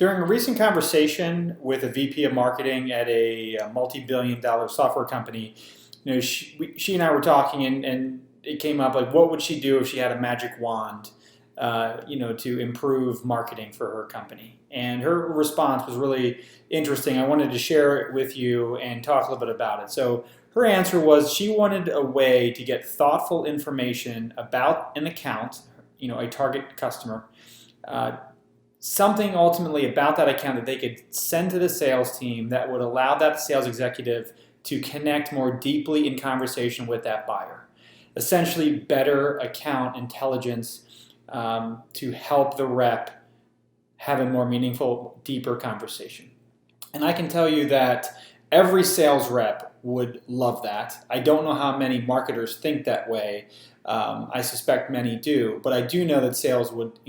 During a recent conversation with a VP of marketing at a multi-billion-dollar software company, she and I were talking, and it came up like, what would she do if she had a magic wand, to improve marketing for her company? And her response was really interesting. I wanted to share it with you and talk a little bit about it. So her answer was she wanted a way to get thoughtful information about an account, a target customer, something ultimately about that account that they could send to the sales team that would allow that sales executive to connect more deeply in conversation with that buyer. Essentially, better account intelligence to help the rep have a more meaningful, deeper conversation. And I can tell you that every sales rep would love that. I don't know how many marketers think that way. I suspect many do, but I do know that sales would,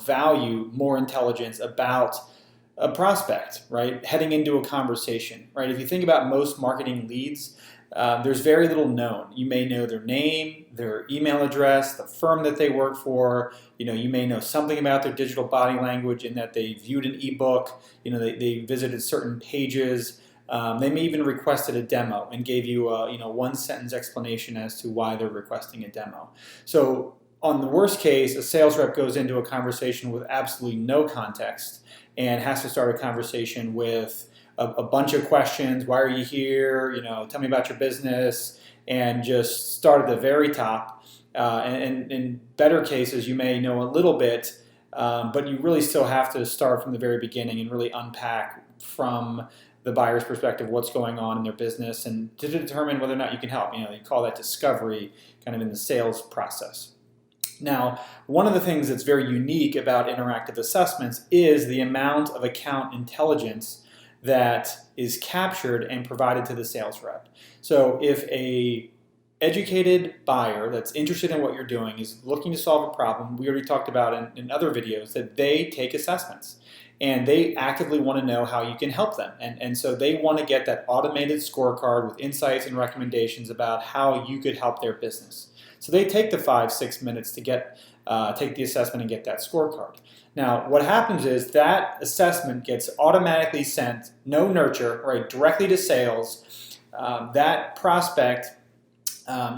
value more intelligence about a prospect, right? Heading into a conversation, right? If you think about most marketing leads, there's very little known. You may know their name, their email address, the firm that they work for. You may know something about their digital body language in that they viewed an ebook. They visited certain pages. They may even requested a demo and gave you a one-sentence explanation as to why they're requesting a demo. So on the worst case, a sales rep goes into a conversation with absolutely no context and has to start a conversation with a bunch of questions. Why are you here? Tell me about your business, and just start at the very top. And in better cases, you may know a little bit, but you really still have to start from the very beginning and really unpack from the buyer's perspective what's going on in their business and to determine whether or not you can help. They call that discovery kind of in the sales process. Now, one of the things that's very unique about interactive assessments is the amount of account intelligence that is captured and provided to the sales rep. So if a educated buyer that's interested in what you're doing is looking to solve a problem, we already talked about in other videos that they take assessments and they actively want to know how you can help them. And so they want to get that automated scorecard with insights and recommendations about how you could help their business. So they take the 5-6 minutes to take the assessment and get that scorecard. Now, what happens is that assessment gets automatically sent, no nurture, right, directly to sales. That prospect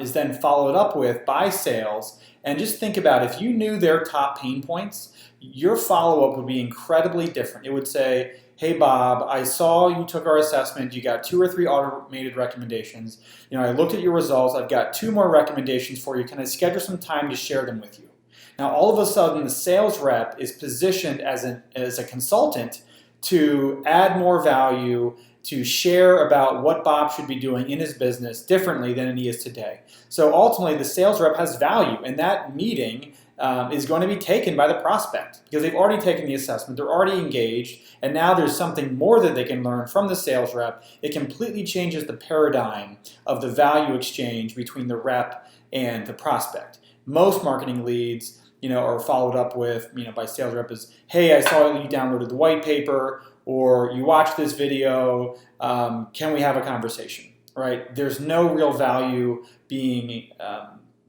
is then followed up with by sales. And just think about if you knew their top pain points, your follow-up would be incredibly different. It would say, hey, Bob, I saw you took our assessment. You got 2 or 3 automated recommendations. I looked at your results. I've got 2 more recommendations for you. Can I schedule some time to share them with you? Now, all of a sudden, the sales rep is positioned as a consultant to add more value, to share about what Bob should be doing in his business differently than he is today. So ultimately, the sales rep has value, and that meeting is going to be taken by the prospect because they've already taken the assessment, they're already engaged, and now there's something more that they can learn from the sales rep. It completely changes the paradigm of the value exchange between the rep and the prospect. Most marketing leads are followed up with, by sales rep is, hey, I saw you downloaded the white paper, or you watched this video, can we have a conversation, right? There's no real value being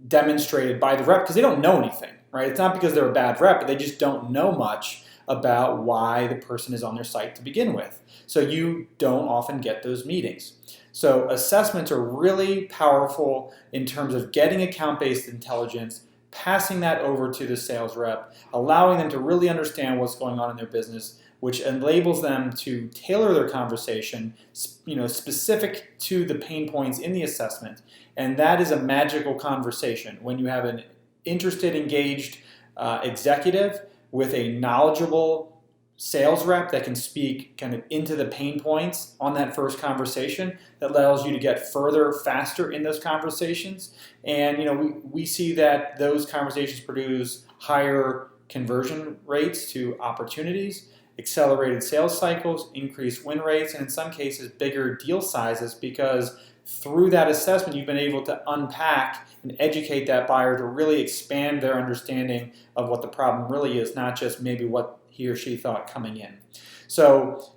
demonstrated by the rep because they don't know anything, right? It's not because they're a bad rep, but they just don't know much about why the person is on their site to begin with. So you don't often get those meetings. So assessments are really powerful in terms of getting account-based intelligence, passing that over to the sales rep, allowing them to really understand what's going on in their business, which enables them to tailor their conversation, specific to the pain points in the assessment. And that is a magical conversation when you have an interested, engaged executive with a knowledgeable sales rep that can speak kind of into the pain points on that first conversation that allows you to get further faster in those conversations. And we see that those conversations produce higher conversion rates to opportunities, accelerated sales cycles, increased win rates, and in some cases bigger deal sizes because through that assessment you've been able to unpack and educate that buyer to really expand their understanding of what the problem really is, not just maybe what he or she thought coming in. So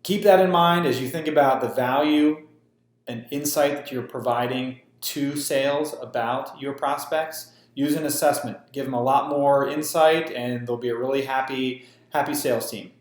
keep that in mind as you think about the value and insight that you're providing to sales about your prospects. Use an assessment. Give them a lot more insight and they'll be a really happy sales team.